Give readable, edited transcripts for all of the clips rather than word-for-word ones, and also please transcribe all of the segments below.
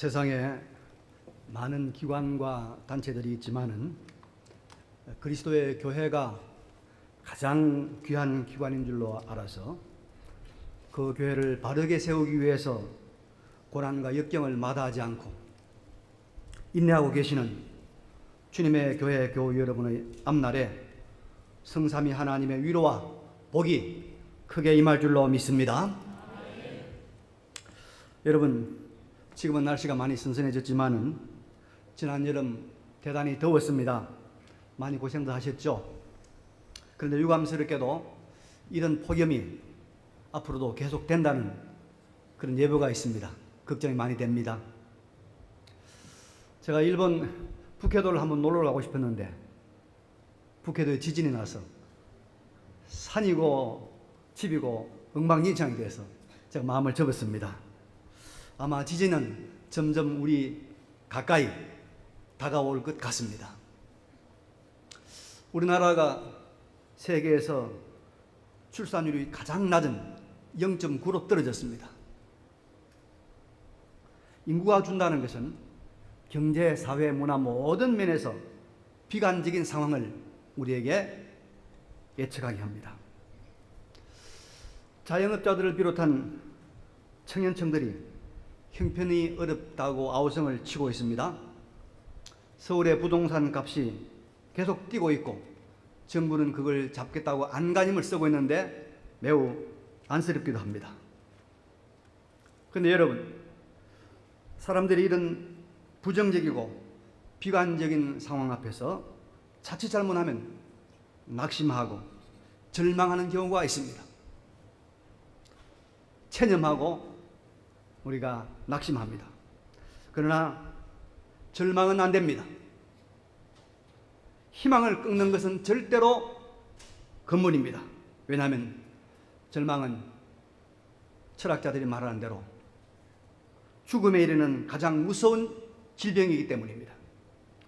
세상에 많은 기관과 단체들이 있지만은 그리스도의 교회가 가장 귀한 기관인 줄로 알아서 그 교회를 바르게 세우기 위해서 고난과 역경을 마다하지 않고 인내하고 계시는 주님의 교회 교우 여러분의 앞날에 성삼위 하나님의 위로와 복이 크게 임할 줄로 믿습니다. 여러분, 지금은 날씨가 많이 선선해졌지만은 지난 여름 대단히 더웠습니다. 많이 고생도 하셨죠? 그런데 유감스럽게도 이런 폭염이 앞으로도 계속 된다는 그런 예보가 있습니다. 걱정이 많이 됩니다. 제가 일본 북해도를 한번 놀러 가고 싶었는데 북해도에 지진이 나서 산이고 집이고 엉망진창이 돼서 제가 마음을 접었습니다. 아마 지진은 점점 우리 가까이 다가올 것 같습니다. 우리나라가 세계에서 출산율이 가장 낮은 0.9로 떨어졌습니다. 인구가 준다는 것은 경제, 사회, 문화 모든 면에서 비관적인 상황을 우리에게 예측하게 합니다. 자영업자들을 비롯한 청년층들이 형편이 어렵다고 아우성을 치고 있습니다. 서울의 부동산 값이 계속 뛰고 있고 정부는 그걸 잡겠다고 안간힘을 쓰고 있는데 매우 안쓰럽기도 합니다. 그런데 여러분, 사람들이 이런 부정적이고 비관적인 상황 앞에서 자칫 잘못하면 낙심하고 절망하는 경우가 있습니다. 체념하고 우리가 낙심합니다. 그러나 절망은 안 됩니다. 희망을 끊는 것은 절대로 금물입니다. 왜냐하면 절망은 철학자들이 말하는 대로 죽음에 이르는 가장 무서운 질병이기 때문입니다.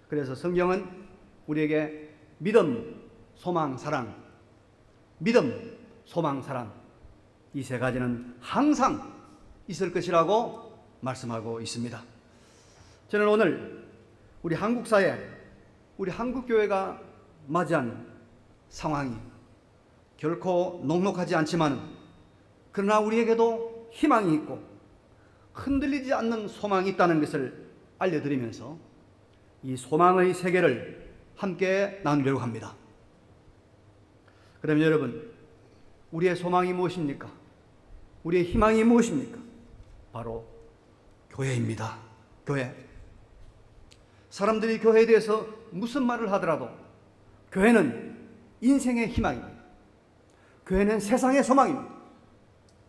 그래서 성경은 우리에게 믿음, 소망, 사랑, 믿음, 소망, 사랑 이 세 가지는 항상 있을 것이라고 말씀하고 있습니다. 저는 오늘 우리 한국 사회, 우리 한국 교회가 맞이한 상황이 결코 녹록하지 않지만 그러나 우리에게도 희망이 있고 흔들리지 않는 소망이 있다는 것을 알려드리면서 이 소망의 세계를 함께 나누려고 합니다. 그러면 여러분, 우리의 소망이 무엇입니까? 우리의 희망이 무엇입니까? 바로 교회입니다. 교회. 사람들이 교회에 대해서 무슨 말을 하더라도 교회는 인생의 희망입니다. 교회는 세상의 소망입니다.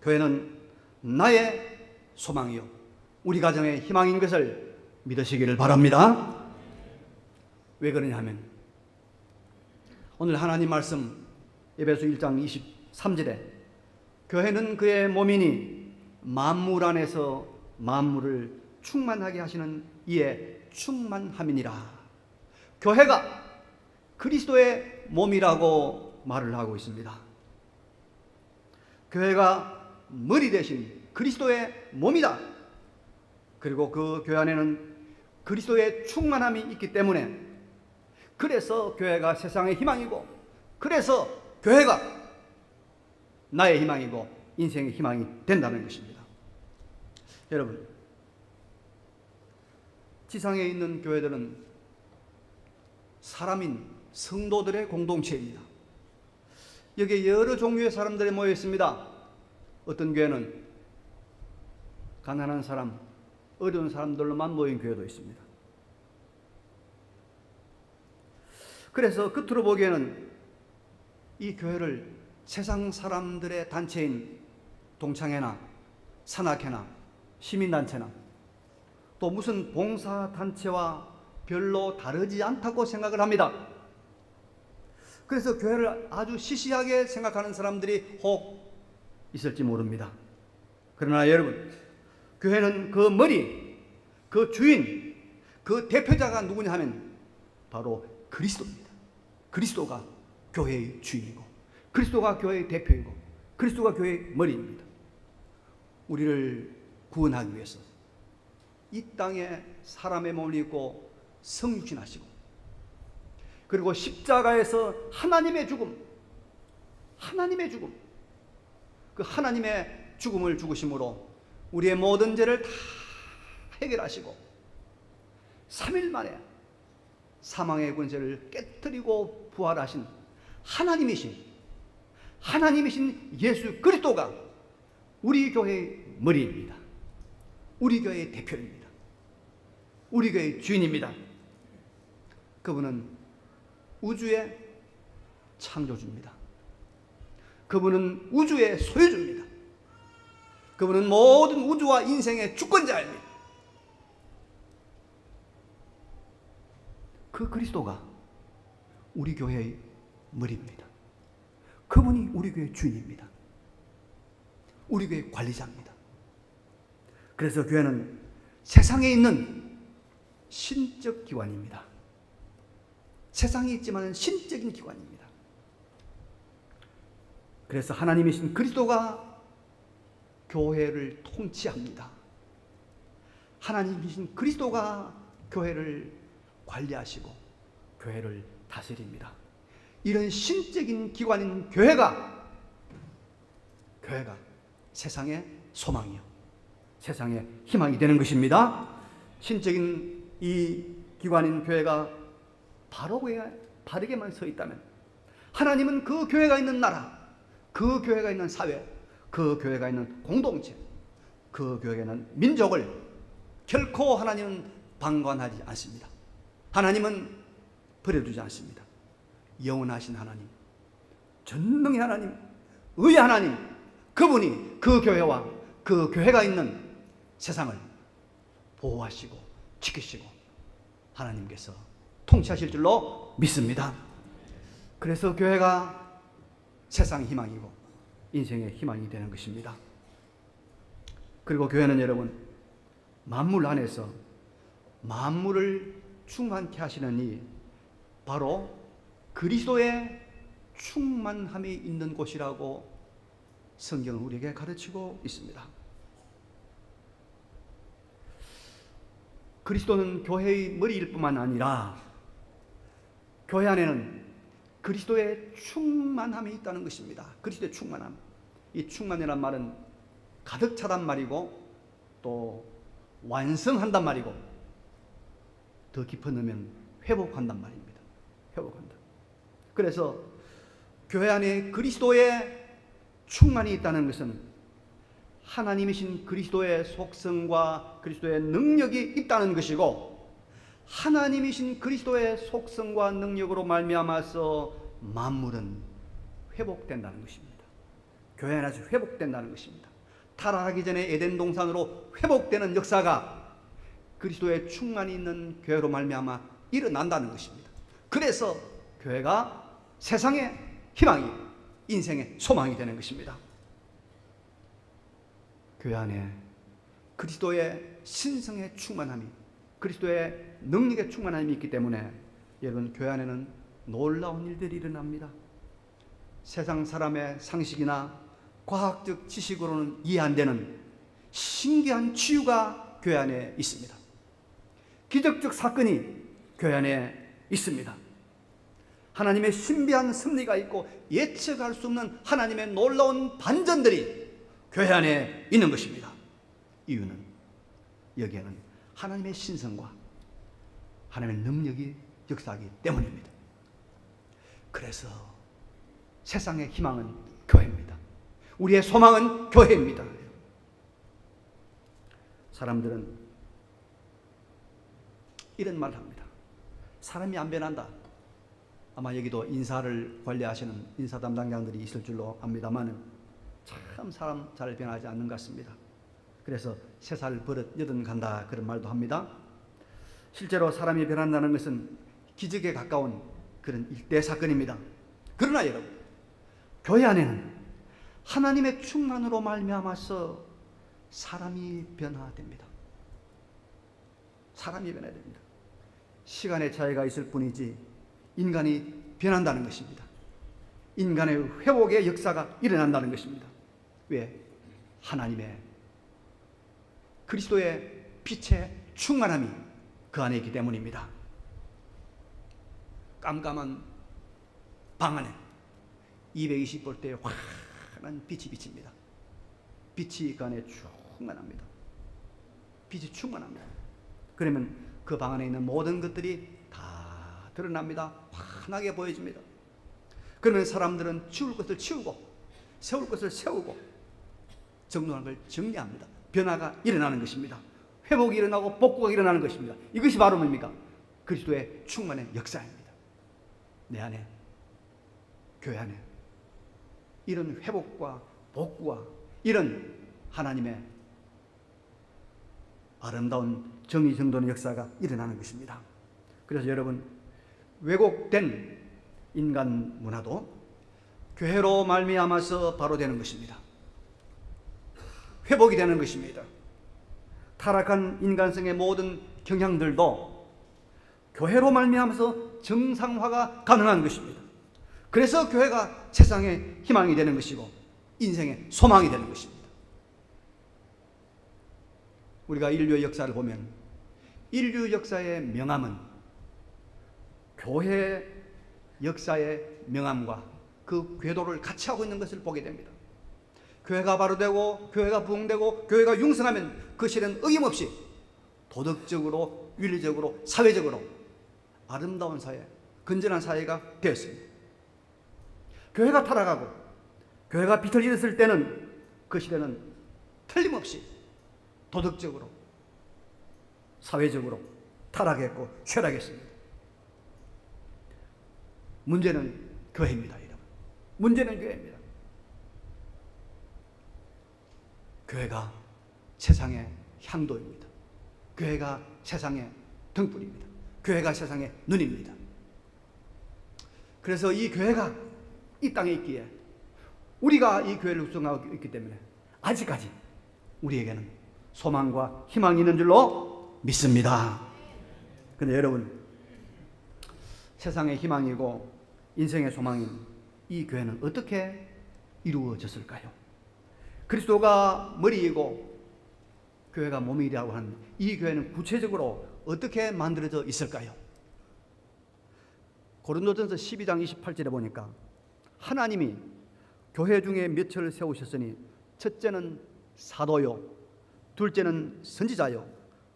교회는 나의 소망이요 우리 가정의 희망인 것을 믿으시기를 바랍니다. 왜 그러냐 하면 오늘 하나님 말씀 에베소 1장 23절에 교회는 그의 몸이니 만물 안에서 만물을 충만하게 하시는 이의 충만함이니라. 교회가 그리스도의 몸이라고 말을 하고 있습니다. 교회가 머리 대신 그리스도의 몸이다. 그리고 그 교회 안에는 그리스도의 충만함이 있기 때문에 그래서 교회가 세상의 희망이고 그래서 교회가 나의 희망이고 인생의 희망이 된다는 것입니다. 여러분, 지상에 있는 교회들은 사람인 성도들의 공동체입니다. 여기에 여러 종류의 사람들이 모여 있습니다. 어떤 교회는 가난한 사람, 어려운 사람들로만 모인 교회도 있습니다. 그래서 겉으로 보기에는 이 교회를 세상 사람들의 단체인 동창회나 산악회나 시민단체나 또 무슨 봉사단체와 별로 다르지 않다고 생각을 합니다. 그래서 교회를 아주 시시하게 생각하는 사람들이 혹 있을지 모릅니다. 그러나 여러분, 교회는 그 머리, 그 주인, 그 대표자가 누구냐 하면 바로 그리스도입니다. 그리스도가 교회의 주인이고 그리스도가 교회의 대표이고 그리스도가 교회의 머리입니다. 우리를 구원하기 위해서 이 땅에 사람의 몸을 입고 성육신하시고, 그리고 십자가에서 하나님의 죽음, 그 하나님의 죽음을 죽으심으로 우리의 모든 죄를 다 해결하시고 3일 만에 사망의 권세를 깨뜨리고 부활하신 하나님이신 예수 그리스도가 우리 교회의 머리입니다. 우리 교회의 대표입니다. 우리 교회의 주인입니다. 그분은 우주의 창조주입니다. 그분은 우주의 소유주입니다. 그분은 모든 우주와 인생의 주권자입니다. 그 그리스도가 우리 교회의 머리입니다. 그분이 우리 교회의 주인입니다. 우리 교회의 관리자입니다. 그래서 교회는 세상에 있는 신적 기관입니다. 세상에 있지만 신적인 기관입니다. 그래서 하나님이신 그리스도가 교회를 통치합니다. 하나님이신 그리스도가 교회를 관리하시고 교회를 다스립니다. 이런 신적인 기관인 교회가 세상의 소망이요, 세상의 희망이 되는 것입니다. 신적인 이 기관인 교회가 바르게만 서 있다면 하나님은 그 교회가 있는 나라, 그 교회가 있는 사회, 그 교회가 있는 공동체, 그 교회가 있는 민족을 결코 하나님은 방관하지 않습니다. 하나님은 버려두지 않습니다. 영원하신 하나님, 전능의 하나님, 의의 하나님, 그분이 그 교회와 그 교회가 있는 세상을 보호하시고 지키시고 하나님께서 통치하실 줄로 믿습니다. 그래서 교회가 세상의 희망이고 인생의 희망이 되는 것입니다. 그리고 교회는 여러분, 만물 안에서 만물을 충만케 하시는 이 바로 그리스도의 충만함이 있는 곳이라고 성경은 우리에게 가르치고 있습니다. 그리스도는 교회의 머리일 뿐만 아니라 교회 안에는 그리스도의 충만함이 있다는 것입니다. 그리스도의 충만함. 이 충만이란 말은 가득 차단 말이고 또 완성한단 말이고 더 깊어 넣으면 회복한단 말입니다. 회복한다. 그래서 교회 안에 그리스도의 충만이 있다는 것은 하나님이신 그리스도의 속성과 그리스도의 능력이 있다는 것이고, 하나님이신 그리스도의 속성과 능력으로 말미암아서 만물은 회복된다는 것입니다. 교회 안에서 회복된다는 것입니다. 타락하기 전에 에덴 동산으로 회복되는 역사가 그리스도의 충만이 있는 교회로 말미암아 일어난다는 것입니다. 그래서 교회가 세상의 희망이, 인생의 소망이 되는 것입니다. 교회 안에 그리스도의 신성의 충만함이, 그리스도의 능력의 충만함이 있기 때문에 여러분, 교회 안에는 놀라운 일들이 일어납니다. 세상 사람의 상식이나 과학적 지식으로는 이해 안 되는 신기한 치유가 교회 안에 있습니다. 기적적 사건이 교회 안에 있습니다. 하나님의 신비한 섭리가 있고 예측할 수 없는 하나님의 놀라운 반전들이 교회 안에 있는 것입니다. 이유는 여기에는 하나님의 신성과 하나님의 능력이 역사하기 때문입니다. 그래서 세상의 희망은 교회입니다. 우리의 소망은 교회입니다. 사람들은 이런 말을 합니다. 사람이 안 변한다. 아마 여기도 인사를 관리하시는 인사 담당자들이 있을 줄로 압니다만 참 사람 잘 변하지 않는 것 같습니다. 그래서 3살 버릇 80 간다 그런 말도 합니다. 실제로 사람이 변한다는 것은 기적에 가까운 그런 일대 사건입니다. 그러나 여러분, 교회 안에는 하나님의 충만으로 말미암아서 사람이 변화됩니다. 사람이 변화됩니다. 시간의 차이가 있을 뿐이지 인간이 변한다는 것입니다. 인간의 회복의 역사가 일어난다는 것입니다. 왜? 하나님의 그리스도의 빛의 충만함이 그 안에 있기 때문입니다. 깜깜한 방 안에 220볼트의 환한 빛이 비칩니다. 빛이 그 안에 충만합니다. 빛이 충만합니다. 그러면 그 방 안에 있는 모든 것들이 다 드러납니다. 환하게 보여집니다. 그러면 사람들은 치울 것을 치우고 세울 것을 세우고 정돈한 걸 정리합니다. 변화가 일어나는 것입니다. 회복이 일어나고 복구가 일어나는 것입니다. 이것이 바로 뭡니까? 그리스도의 충만의 역사입니다. 내 안에, 교회 안에 이런 회복과 복구와 이런 하나님의 아름다운 정의정돈의 역사가 일어나는 것입니다. 그래서 여러분, 왜곡된 인간 문화도 교회로 말미암아서 바로 되는 것입니다. 회복이 되는 것입니다. 타락한 인간성의 모든 경향들도 교회로 말미암아서 정상화가 가능한 것입니다. 그래서 교회가 세상의 희망이 되는 것이고 인생의 소망이 되는 것입니다. 우리가 인류의 역사를 보면 인류 역사의 명암은 교회 역사의 명암과 그 궤도를 같이 하고 있는 것을 보게 됩니다. 교회가 바로 되고 교회가 부흥되고 교회가 융성하면 그 실은 어김없이 도덕적으로 윤리적으로 사회적으로 아름다운 사회, 건전한 사회가 되었습니다. 교회가 타락하고 교회가 빛을 잃었을 때는 그 시대는 틀림없이 도덕적으로 사회적으로 타락했고 쇠락했습니다. 문제는 교회입니다, 여러분. 문제는 교회입니다. 교회가 세상의 향도입니다. 교회가 세상의 등불입니다. 교회가 세상의 눈입니다. 그래서 이 교회가 이 땅에 있기에 우리가 이 교회를 구성하고 있기 때문에 아직까지 우리에게는 소망과 희망이 있는 줄로 믿습니다. 그런데 여러분, 세상의 희망이고 인생의 소망인 이 교회는 어떻게 이루어졌을까요? 그리스도가 머리이고 교회가 몸이라고 하는 이 교회는 구체적으로 어떻게 만들어져 있을까요? 고린도전서 12장 28절에 보니까 하나님이 교회 중에 몇을 세우셨으니 첫째는 사도요, 둘째는 선지자요,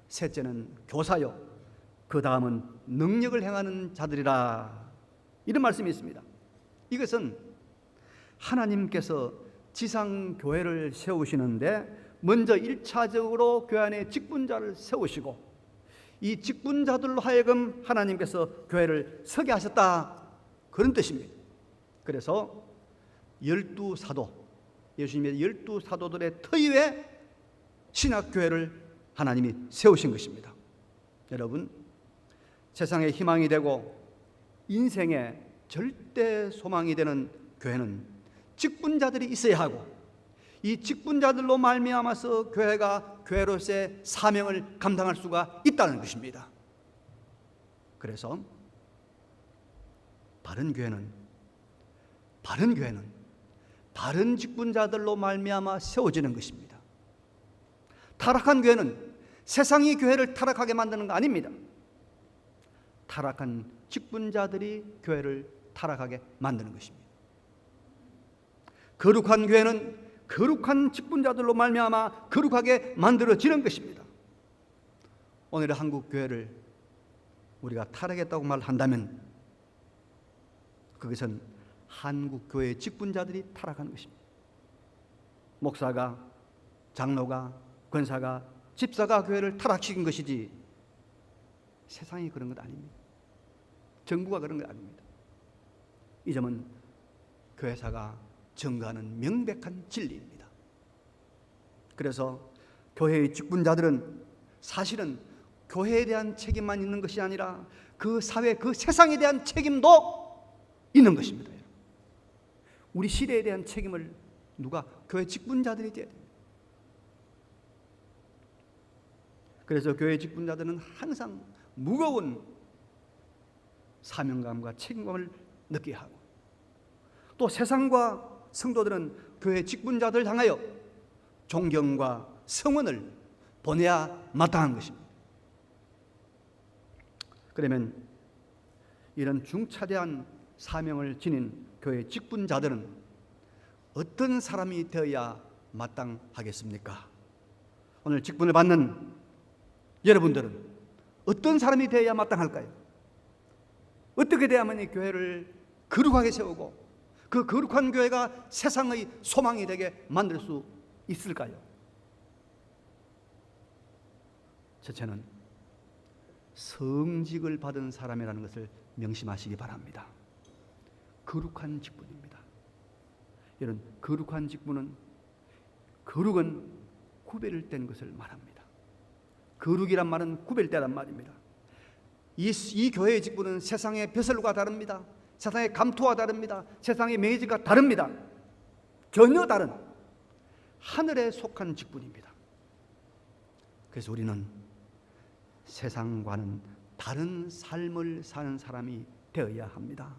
셋째는 교사요, 그 다음은 능력을 행하는 자들이라, 이런 말씀이 있습니다. 이것은 하나님께서 지상교회를 세우시는데 먼저 1차적으로 교회 안에 직분자를 세우시고 이 직분자들로 하여금 하나님께서 교회를 서게 하셨다, 그런 뜻입니다. 그래서 12사도, 예수님의 12사도들의 터위에 신학교회를 하나님이 세우신 것입니다. 여러분, 세상의 희망이 되고 인생의 절대 소망이 되는 교회는 직분자들이 있어야 하고 이 직분자들로 말미암아서 교회가 교회로서의 사명을 감당할 수가 있다는 것입니다. 그래서 바른 교회는 바른 직분자들로 말미암아 세워지는 것입니다. 타락한 교회는 세상이 교회를 타락하게 만드는 거 아닙니다. 타락한 직분자들이 교회를 타락하게 만드는 것입니다. 거룩한 교회는 거룩한 직분자들로 말미암아 거룩하게 만들어지는 것입니다. 오늘의 한국 교회를 우리가 타락했다고 말한다면 그것은 한국 교회의 직분자들이 타락한 것입니다. 목사가, 장로가, 권사가, 집사가 교회를 타락시킨 것이지 세상이 그런 것 아닙니다. 정부가 그런 것 아닙니다. 이 점은 교회사가 증거하는 명백한 진리입니다. 그래서 교회의 직분자들은 사실은 교회에 대한 책임만 있는 것이 아니라 그 사회, 그 세상에 대한 책임도 있는 것입니다. 우리 시대에 대한 책임을 누가? 교회 직분자들이 져야 됩니다. 그래서 교회 직분자들은 항상 무거운 사명감과 책임감을 느끼게 하고 또 세상과 성도들은 교회 직분자들 향하여 존경과 성원을 보내야 마땅한 것입니다. 그러면 이런 중차대한 사명을 지닌 교회 직분자들은 어떤 사람이 되어야 마땅하겠습니까? 오늘 직분을 받는 여러분들은 어떤 사람이 되어야 마땅할까요? 어떻게 되야만 이 교회를 거룩하게 세우고 그 거룩한 교회가 세상의 소망이 되게 만들 수 있을까요? 첫째는 성직을 받은 사람이라는 것을 명심하시기 바랍니다. 거룩한 직분입니다. 이런 거룩한 직분은, 거룩은 구별된 것을 말합니다. 거룩이란 말은 구별되란 말입니다. 이 교회의 직분은 세상의 벼슬과 다릅니다. 세상의 감토와 다릅니다. 세상의 매직과 다릅니다. 전혀 다른 하늘에 속한 직분입니다. 그래서 우리는 세상과는 다른 삶을 사는 사람이 되어야 합니다.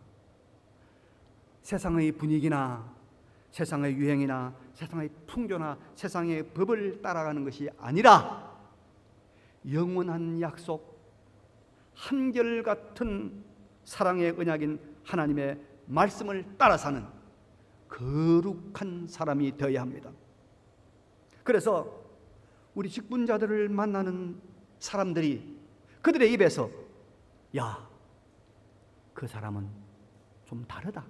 세상의 분위기나 세상의 유행이나 세상의 풍조나 세상의 법을 따라가는 것이 아니라 영원한 약속, 한결같은 사랑의 언약인 하나님의 말씀을 따라 사는 거룩한 사람이 되어야 합니다. 그래서 우리 직분자들을 만나는 사람들이 그들의 입에서 야, 그 사람은 좀 다르다,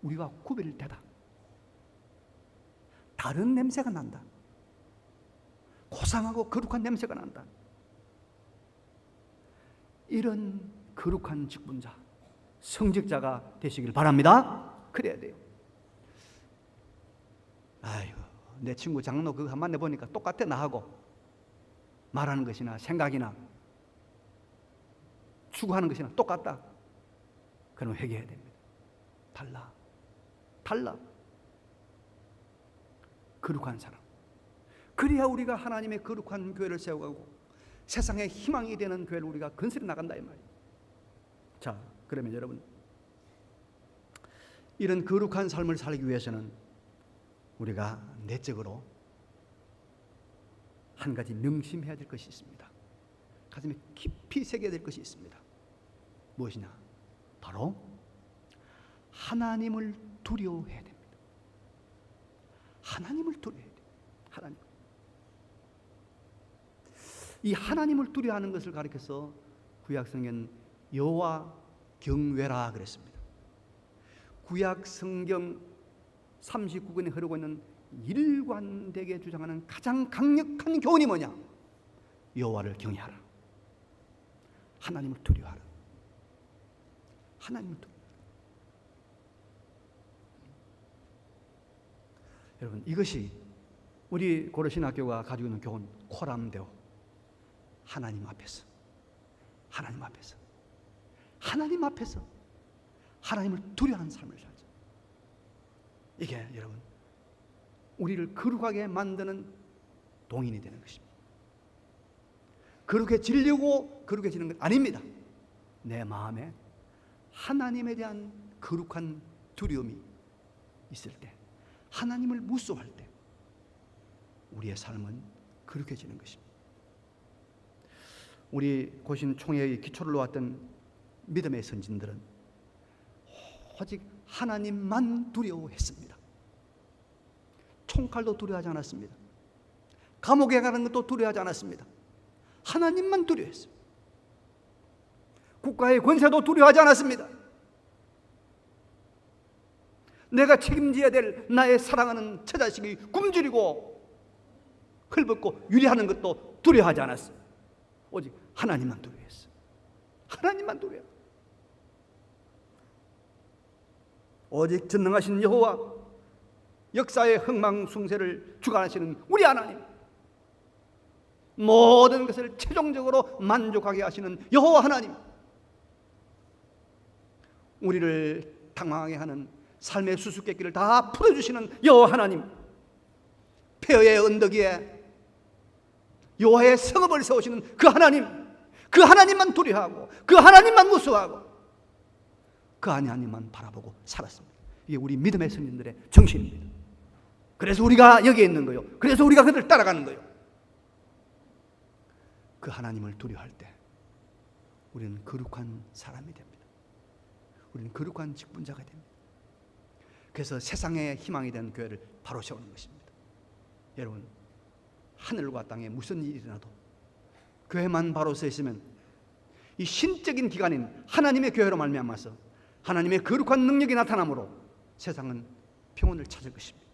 우리와 구별되다, 다른 냄새가 난다, 고상하고 거룩한 냄새가 난다, 이런 거룩한 직분자, 성직자가 되시길 바랍니다. 그래야 돼요. 아이고, 내 친구 장로 그거 한 만나 보니까 똑같아, 나하고 말하는 것이나 생각이나 추구하는 것이나 똑같다. 그럼 회개해야 됩니다. 달라. 거룩한 사람. 그래야 우리가 하나님의 거룩한 교회를 세워가고 세상의 희망이 되는 교회를 우리가 건설해 나간다 이 말이에요. 자, 그러면 여러분, 이런 거룩한 삶을 살기 위해서는 우리가 내적으로 한 가지 명심해야 될 것이 있습니다. 가슴에 깊이 새겨야 될 것이 있습니다. 무엇이냐? 바로 하나님을 두려워해야 됩니다. 하나님을 두려워해야 돼요. 하나님. 이 하나님을 두려워하는 것을 가리켜서 구약성경 여호와 경외라 그랬습니다. 구약성경 39권에 흐르고 있는 일관되게 주장하는 가장 강력한 교훈이 뭐냐? 여호와를 경외하라. 하나님을 두려워하라. 하나님을 두려워하라. 여러분, 이것이 우리 고려신학교가 가지고 있는 교훈 코람데오. 하나님 앞에서 하나님을 두려워하는 삶을 살자. 이게 여러분, 우리를 거룩하게 만드는 동인이 되는 것입니다. 거룩해지려고 거룩해지는 것 아닙니다. 내 마음에 하나님에 대한 거룩한 두려움이 있을 때, 하나님을 무서워할 때 우리의 삶은 거룩해지는 것입니다. 우리 고신 총회의 기초를 놓았던 믿음의 선진들은 오직 하나님만 두려워했습니다. 총칼도 두려워하지 않았습니다. 감옥에 가는 것도 두려워하지 않았습니다. 하나님만 두려워했습니다. 국가의 권세도 두려워하지 않았습니다. 내가 책임져야 될 나의 사랑하는 처자식이 굶주리고 헐벗고 유리하는 것도 두려워하지 않았어요. 오직 하나님만 두려워했어요. 하나님만 두려워. 오직 전능하신 여호와, 역사의 흥망숭세를 주관하시는 우리 하나님, 모든 것을 최종적으로 만족하게 하시는 여호와 하나님, 우리를 당황하게 하는 삶의 수수께끼를 다 풀어주시는 여호와 하나님, 폐허의 언덕 위에 여호와의 성읍을 세우시는 그 하나님, 그 하나님만 두려워하고 그 하나님만 무서워하고 그 하나님만 바라보고 살았습니다. 이게 우리 믿음의 선진들의 정신입니다. 그래서 우리가 여기에 있는 거예요. 그래서 우리가 그들을 따라가는 거예요. 그 하나님을 두려워할 때 우리는 거룩한 사람이 됩니다. 우리는 거룩한 직분자가 됩니다. 그래서 세상의 희망이 된 교회를 바로 세우는 것입니다. 여러분, 하늘과 땅에 무슨 일이 일어나도 교회만 바로 서 있으면 이 신적인 기관인 하나님의 교회로 말미암아서 하나님의 거룩한 능력이 나타나므로 세상은 평온을 찾을 것입니다.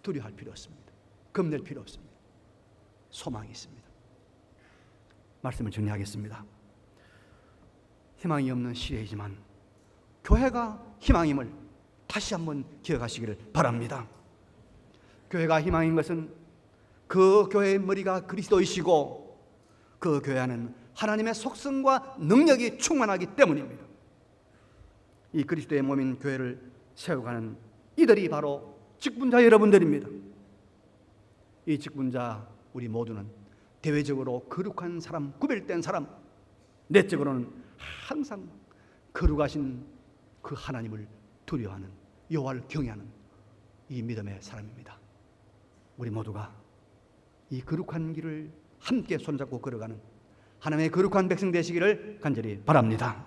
두려워할 필요 없습니다. 겁낼 필요 없습니다. 소망이 있습니다. 말씀을 정리하겠습니다. 희망이 없는 시대이지만 교회가 희망임을 다시 한번 기억하시기를 바랍니다. 교회가 희망인 것은 그 교회의 머리가 그리스도이시고 그 교회 안에는 하나님의 속성과 능력이 충만하기 때문입니다. 이 그리스도의 몸인 교회를 세워가는 이들이 바로 직분자 여러분들입니다. 이 직분자 우리 모두는 대외적으로 거룩한 사람, 구별된 사람, 내적으로는 항상 거룩하신 그 하나님을 두려워하는, 여호와를 경외하는 이 믿음의 사람입니다. 우리 모두가 이 거룩한 길을 함께 손잡고 걸어가는 하나님의 거룩한 백성 되시기를 간절히 바랍니다.